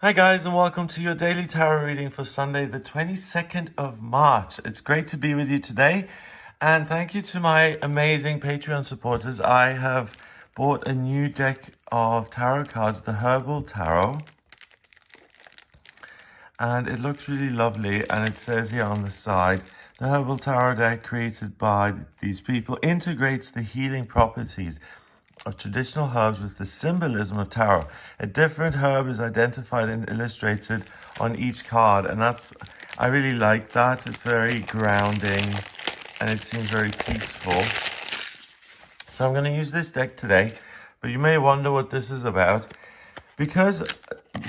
Hi guys, and welcome to your daily tarot reading for Sunday the 22nd of March. It's great to be with you today, and thank you to my amazing Patreon supporters. I have bought a new deck of tarot cards, the Herbal Tarot, and it looks really lovely. And it says here on the side, the Herbal Tarot deck created by these people integrates the healing properties of traditional herbs with the symbolism of tarot. A different herb is identified and illustrated on each card, and I really like that. It's very grounding and it seems very peaceful. So I'm going to use this deck today, but you may wonder what this is about. Because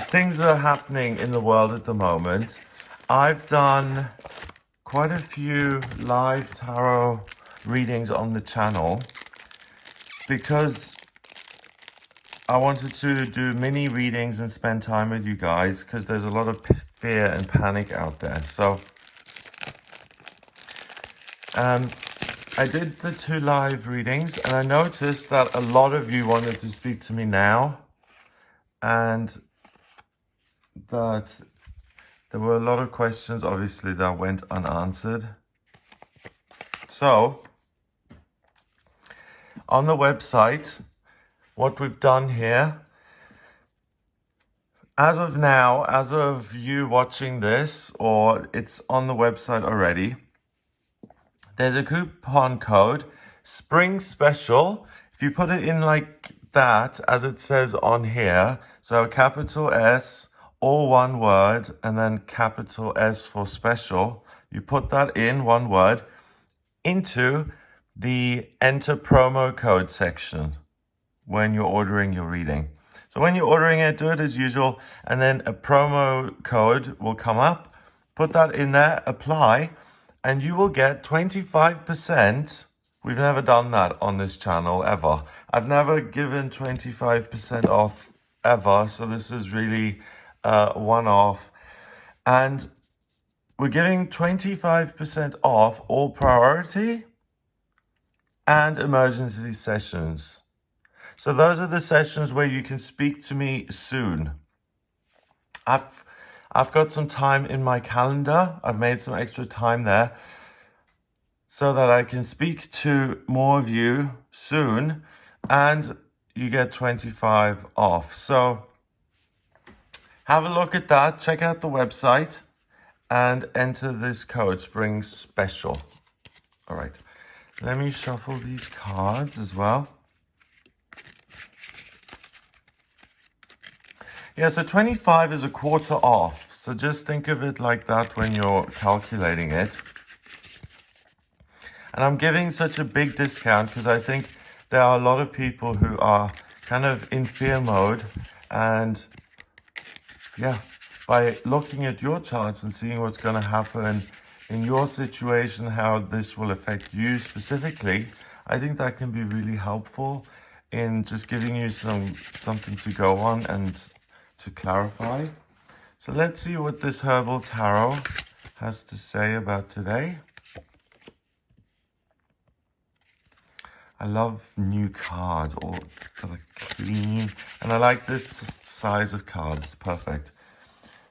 things are happening in the world at the moment, I've done quite a few live tarot readings on the channel, because I wanted to do mini readings and spend time with you guys, because there's a lot of fear and panic out there. So I did the 2 live readings, and I noticed that a lot of you wanted to speak to me now, and that there were a lot of questions, obviously, that went unanswered. So on the website, what we've done here, as of now, as of you watching this, or it's on the website already, there's a coupon code, Spring Special. If you put it in like that, as it says on here, so capital S, all one word, and then capital S for special, you put that in one word into the enter promo code section when you're ordering your reading. So when you're ordering it, do it as usual, and then a promo code will come up. Put that in there, apply, and you will get 25%. We've never done that on this channel ever. I've never given 25% off ever, so this is really one-off. And we're giving 25% off all priority and emergency sessions. So those are the sessions where you can speak to me soon. I've got some time in my calendar. I've made some extra time there so that I can speak to more of you soon, and you get 25 off. So have a look at that. Check out the website and enter this code, Spring Special. All right. Let me shuffle these cards as well. Yeah, so 25 is a quarter off. So just think of it like that when you're calculating it. And I'm giving such a big discount because I think there are a lot of people who are kind of in fear mode. And yeah, by looking at your charts and seeing what's going to happen in your situation, how this will affect you specifically, I think that can be really helpful in just giving you something to go on and to clarify. So let's see what this Herbal Tarot has to say about today. I love new cards, all clean, and I like this size of cards. It's perfect.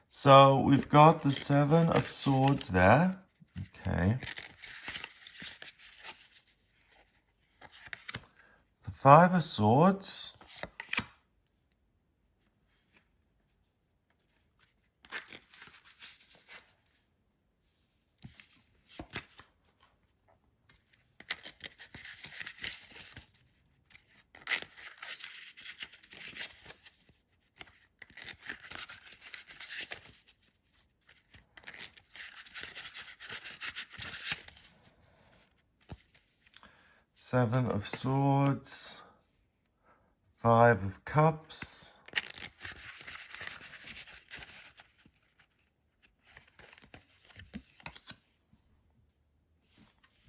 So we've got the 7 of Swords there. Okay. The 5 of Swords. Seven of Swords, 5 of Cups,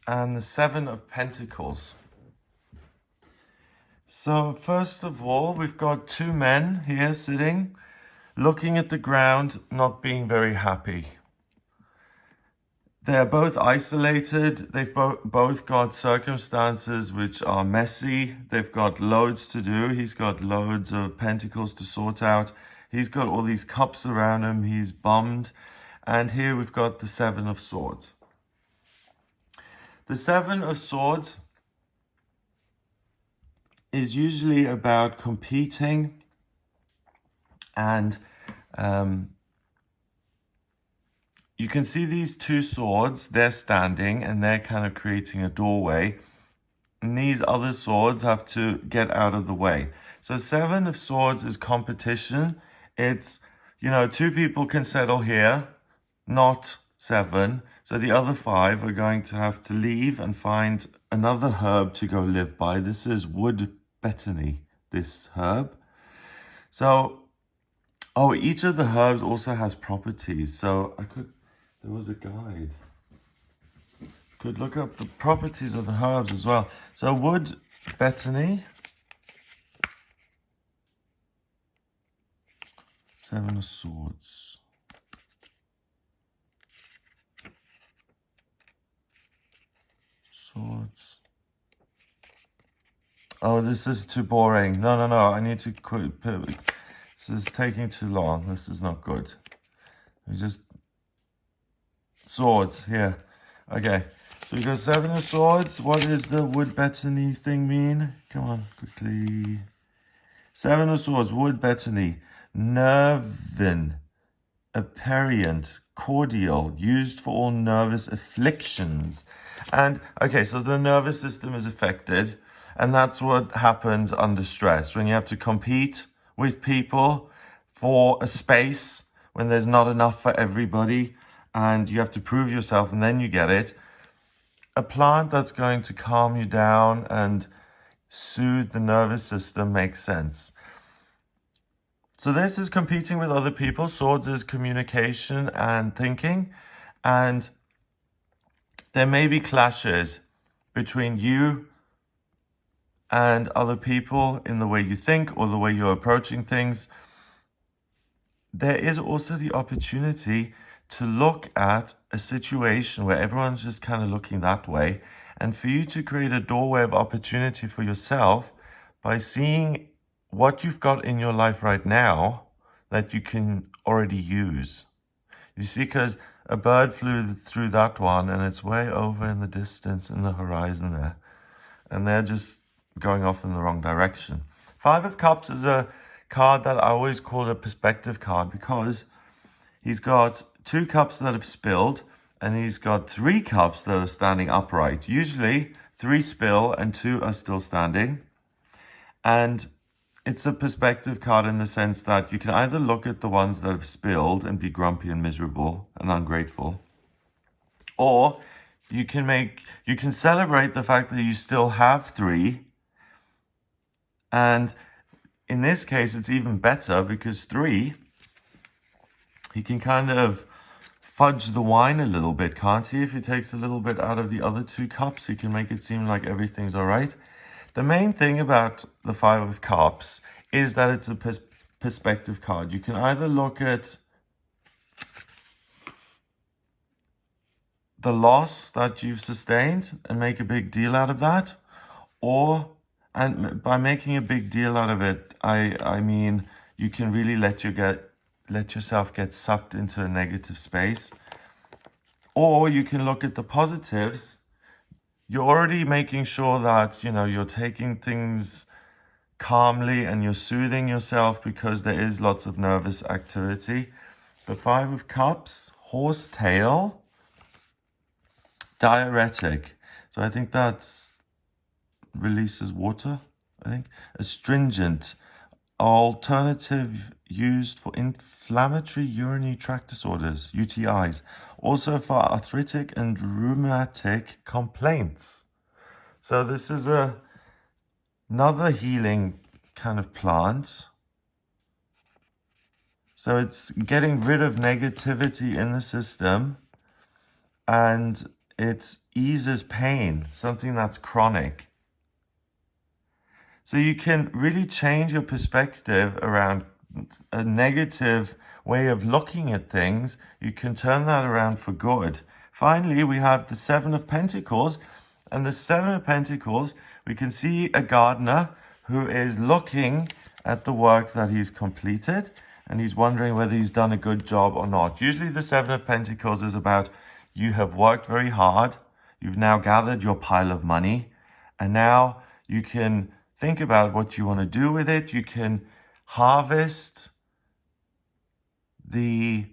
and the 7 of Pentacles. So first of all, we've got 2 men here sitting, looking at the ground, not being very happy. They're both isolated. They've both got circumstances which are messy. They've got loads to do. He's got loads of pentacles to sort out. He's got all these cups around him. He's bummed. And here we've got the Seven of Swords. The Seven of Swords is usually about competing and you can see these two swords, they're standing and they're kind of creating a doorway. And these other swords have to get out of the way. So Seven of Swords is competition. It's, you know, two people can settle here, not seven. So the other five are going to have to leave and find another herb to go live by. This is wood betony, this herb. So, oh, each of the herbs also has properties. So there was a guide. Could look up the properties of the herbs as well. So wood betony, Seven of Swords. Swords. Oh, this is too boring. No. I need to quit. This is taking too long. This is not good. We just swords here. Okay. So we got Seven of Swords. What does the wood betony thing mean? Come on, quickly. Seven of Swords, wood betony. Nervin, aperient, cordial, used for all nervous afflictions. And, okay, so the nervous system is affected. And that's what happens under stress. When you have to compete with people for a space, when there's not enough for everybody, and you have to prove yourself, and then you get it. A plant that's going to calm you down and soothe the nervous system makes sense. So this is competing with other people. Swords is communication and thinking. And there may be clashes between you and other people in the way you think or the way you're approaching things. There is also the opportunity to look at a situation where everyone's just kind of looking that way, and for you to create a doorway of opportunity for yourself by seeing what you've got in your life right now that you can already use. You see, because a bird flew through that one and it's way over in the distance in the horizon there, and they're just going off in the wrong direction. Five of Cups is a card that I always call a perspective card, because he's got 2 cups that have spilled, and he's got 3 cups that are standing upright. Usually 3 spill and 2 are still standing. And it's a perspective card in the sense that you can either look at the ones that have spilled and be grumpy and miserable and ungrateful, or you can celebrate the fact that you still have 3. And in this case, it's even better because 3, he can kind of fudge the wine a little bit, can't he? If he takes a little bit out of the other 2 cups, he can make it seem like everything's all right. The main thing about the Five of Cups is that it's a perspective card. You can either look at the loss that you've sustained and make a big deal out of that, and by making a big deal out of it, I mean you can really let yourself get sucked into a negative space. Or you can look at the positives. You're already making sure that, you know, you're taking things calmly and you're soothing yourself because there is lots of nervous activity. The Five of Cups, horsetail, diuretic. So I think that's releases water, I think. Astringent, alternative used for inflammatory urinary tract disorders, UTIs. Also for arthritic and rheumatic complaints. So this is another healing kind of plant. So it's getting rid of negativity in the system, and it eases pain, something that's chronic. So you can really change your perspective around a negative way of looking at things. You can turn that around for good. Finally, we have the Seven of Pentacles. And the Seven of Pentacles, we can see a gardener who is looking at the work that he's completed. and he's wondering whether he's done a good job or not. Usually the Seven of Pentacles is about you have worked very hard, you've now gathered your pile of money, and now you can think about what you want to do with it. You can harvest the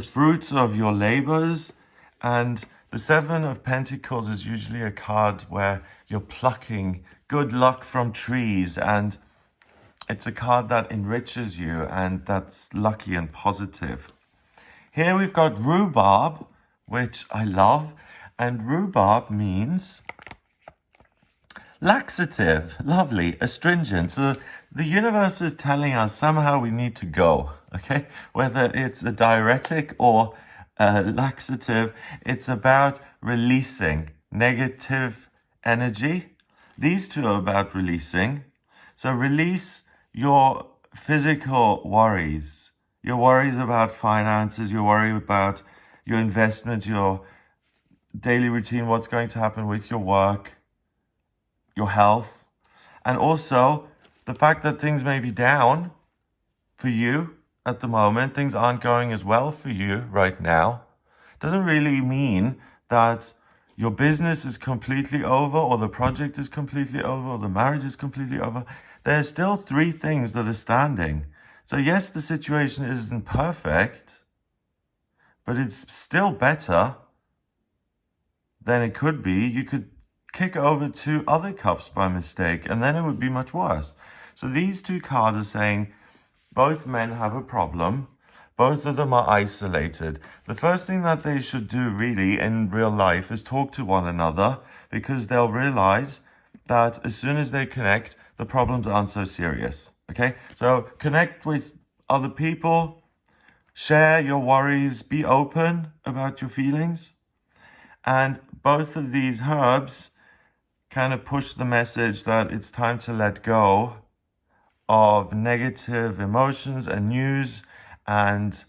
fruits of your labors. And the Seven of Pentacles is usually a card where you're plucking good luck from trees, and it's a card that enriches you and that's lucky and positive. Here we've got rhubarb, which I love, and rhubarb means laxative, lovely, astringent. So the universe is telling us somehow we need to go, okay? Whether it's a diuretic or a laxative, it's about releasing negative energy. These two are about releasing. So release your physical worries, your worries about finances, your worry about your investments, your daily routine, what's going to happen with your work, your health, and also the fact that things may be down for you at the moment. Things aren't going as well for you right now. Doesn't really mean that your business is completely over, or the project is completely over, or the marriage is completely over. There's still three things that are standing. So yes, the situation isn't perfect, but it's still better than it could be. You could kick over two other cups by mistake, and then it would be much worse. So these two cards are saying both men have a problem. Both of them are isolated. The first thing that they should do really in real life is talk to one another, because they'll realize that as soon as they connect, the problems aren't so serious. Okay? So connect with other people, share your worries, be open about your feelings. And both of these herbs kind of push the message that it's time to let go of negative emotions and news and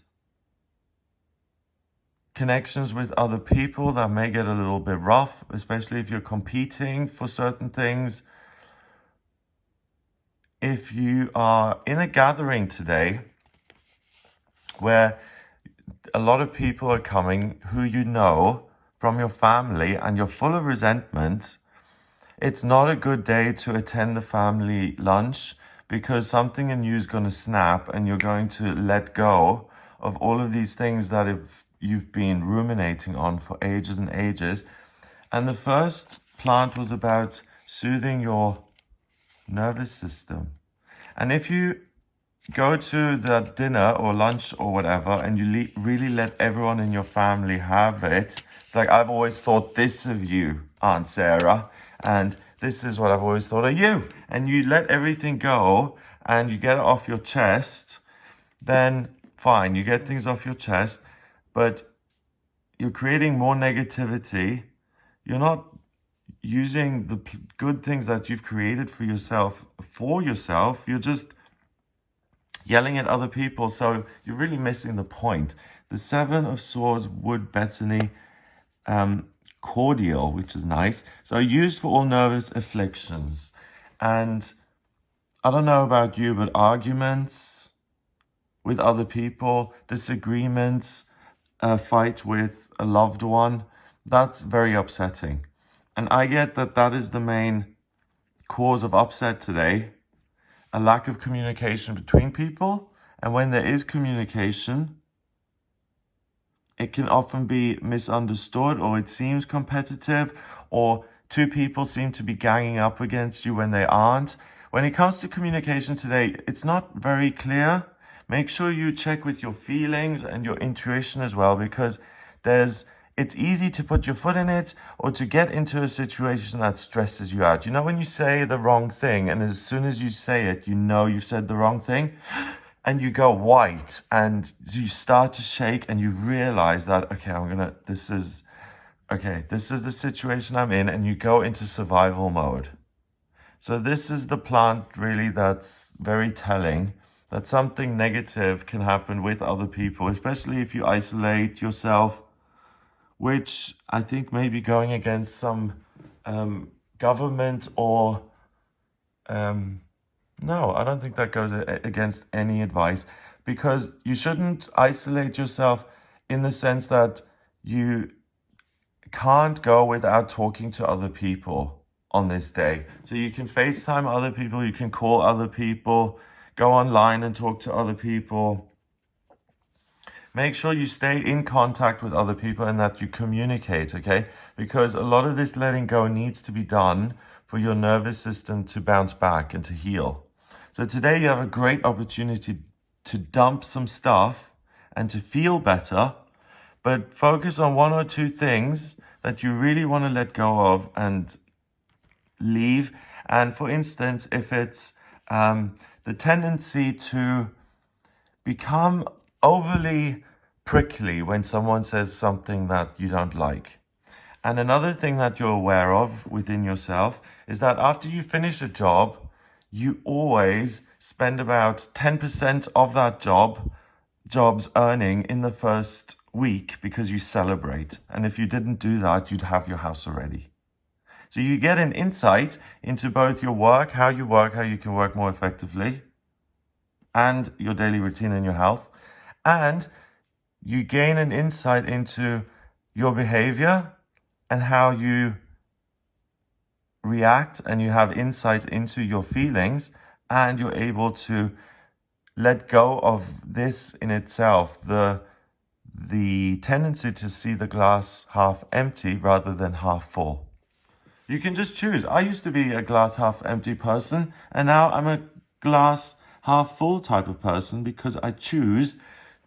connections with other people that may get a little bit rough, especially if you're competing for certain things. If you are in a gathering today where a lot of people are coming who you know from your family and you're full of resentment, it's not a good day to attend the family lunch, because something in you is going to snap and you're going to let go of all of these things that you've been ruminating on for ages and ages. And the first plant was about soothing your nervous system. And if you go to the dinner or lunch or whatever and you really let everyone in your family have it, it's like, I've always thought this of you, Aunt Sarah, and this is what I've always thought of you, and you let everything go and you get it off your chest, then fine, you get things off your chest, but you're creating more negativity. You're not using the good things that you've created for yourself. You're just yelling at other people, so you're really missing the point. The Seven of Swords, wood, betony, cordial, which is nice. So used for all nervous afflictions. And I don't know about you, but arguments with other people, disagreements, a fight with a loved one, that's very upsetting. And I get that that is the main cause of upset today, a lack of communication between people. And when there is communication, it can often be misunderstood, or it seems competitive, or two people seem to be ganging up against you when they aren't. When it comes to communication today, it's not very clear. Make sure you check with your feelings and your intuition as well, because it's easy to put your foot in it or to get into a situation that stresses you out. You know, when you say the wrong thing, and as soon as you say it, you know you've said the wrong thing, and you go white and you start to shake and you realize that, okay, this is the situation I'm in, and you go into survival mode. So this is the plant really that's very telling that something negative can happen with other people, especially if you isolate yourself, which I think may be going against some government or No, I don't think that goes against any advice, because you shouldn't isolate yourself in the sense that you can't go without talking to other people on this day. So you can FaceTime other people, you can call other people, go online and talk to other people. Make sure you stay in contact with other people and that you communicate, okay? Because a lot of this letting go needs to be done for your nervous system to bounce back and to heal. So today you have a great opportunity to dump some stuff and to feel better, but focus on one or two things that you really want to let go of and leave. And for instance, if it's the tendency to become overly prickly when someone says something that you don't like. And another thing that you're aware of within yourself is that after you finish a job, you always spend about 10% of that job's earning in the first week because you celebrate. And if you didn't do that, you'd have your house already. So you get an insight into both your work, how you can work more effectively, and your daily routine and your health. And you gain an insight into your behavior and how you react, and you have insight into your feelings, and you're able to let go of this in itself, the tendency to see the glass half empty rather than half full. You can just choose. I used to be a glass half empty person, and now I'm a glass half full type of person because I choose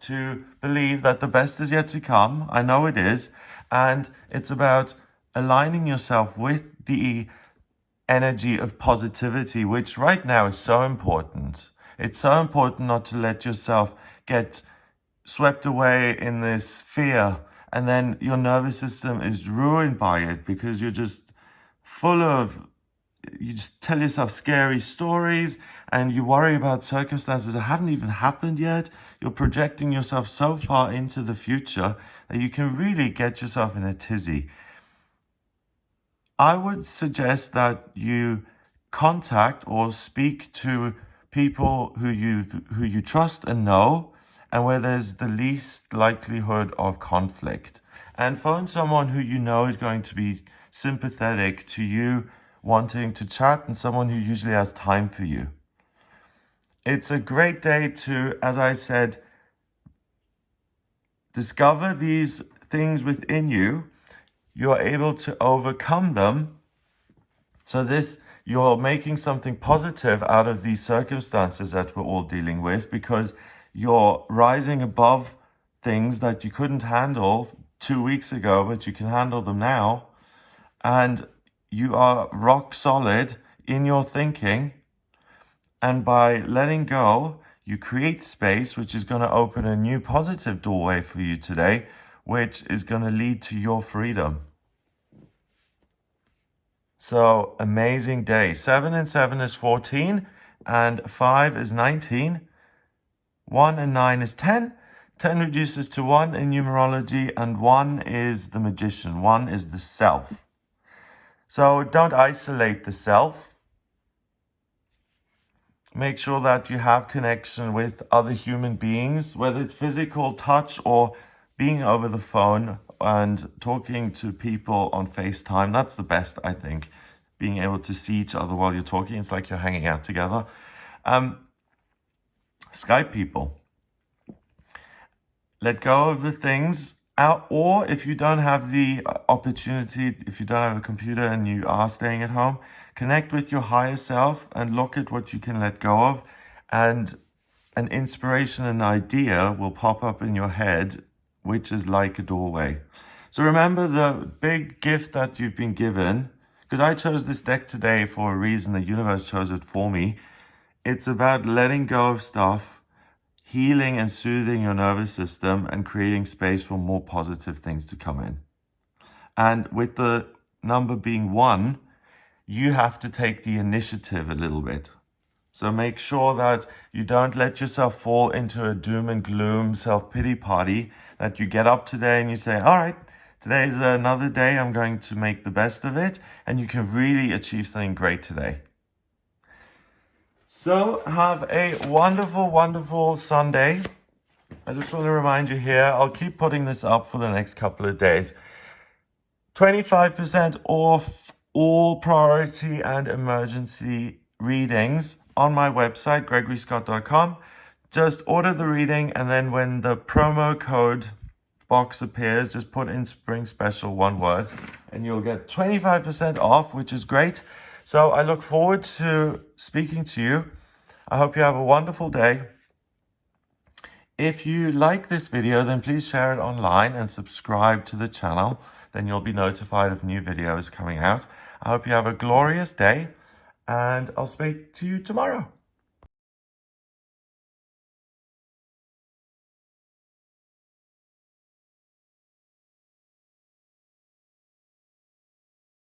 to believe that the best is yet to come. I know it is. And it's about aligning yourself with the energy of positivity, which right now is so important. It's so important not to let yourself get swept away in this fear, and then your nervous system is ruined by it because you're just full of, you just tell yourself scary stories and you worry about circumstances that haven't even happened yet. You're projecting yourself so far into the future that you can really get yourself in a tizzy. I would suggest that you contact or speak to people who you trust and know, and where there's the least likelihood of conflict. And phone someone who you know is going to be sympathetic to you wanting to chat, and someone who usually has time for you. It's a great day to, as I said, discover these things within you. You're able to overcome them. So you're making something positive out of these circumstances that we're all dealing with, because you're rising above things that you couldn't handle 2 weeks ago, but you can handle them now. And you are rock solid in your thinking. And by letting go, you create space, which is going to open a new positive doorway for you today, which is going to lead to your freedom. So, amazing day. 7 and 7 is 14, and 5 is 19. 1 and 9 is 10. 10 reduces to 1 in numerology, and 1 is the magician. 1 is the self. So don't isolate the self. Make sure that you have connection with other human beings, whether it's physical touch or being over the phone and talking to people on FaceTime. That's the best, I think. Being able to see each other while you're talking. It's like you're hanging out together. Skype people. Let go of the things out, or if you don't have the opportunity, if you don't have a computer and you are staying at home, connect with your higher self and look at what you can let go of, and an inspiration, an idea will pop up in your head, which is like a doorway. So remember the big gift that you've been given, because I chose this deck today for a reason. The universe chose it for me. It's about letting go of stuff, healing and soothing your nervous system, and creating space for more positive things to come in. And with the number being 1, you have to take the initiative a little bit. So make sure that you don't let yourself fall into a doom and gloom self-pity party, that you get up today and you say, all right, today is another day, I'm going to make the best of it, and you can really achieve something great today. So have a wonderful, wonderful Sunday. I just want to remind you here, I'll keep putting this up for the next couple of days. 25% off all priority and emergency readings on my website, gregoryscott.com. Just order the reading, and then when the promo code box appears, just put in Spring Special, one word, and you'll get 25% off, which is great. So I look forward to speaking to you. I hope you have a wonderful day. If you like this video, then please share it online and subscribe to the channel. Then you'll be notified of new videos coming out. I hope you have a glorious day, and I'll speak to you tomorrow.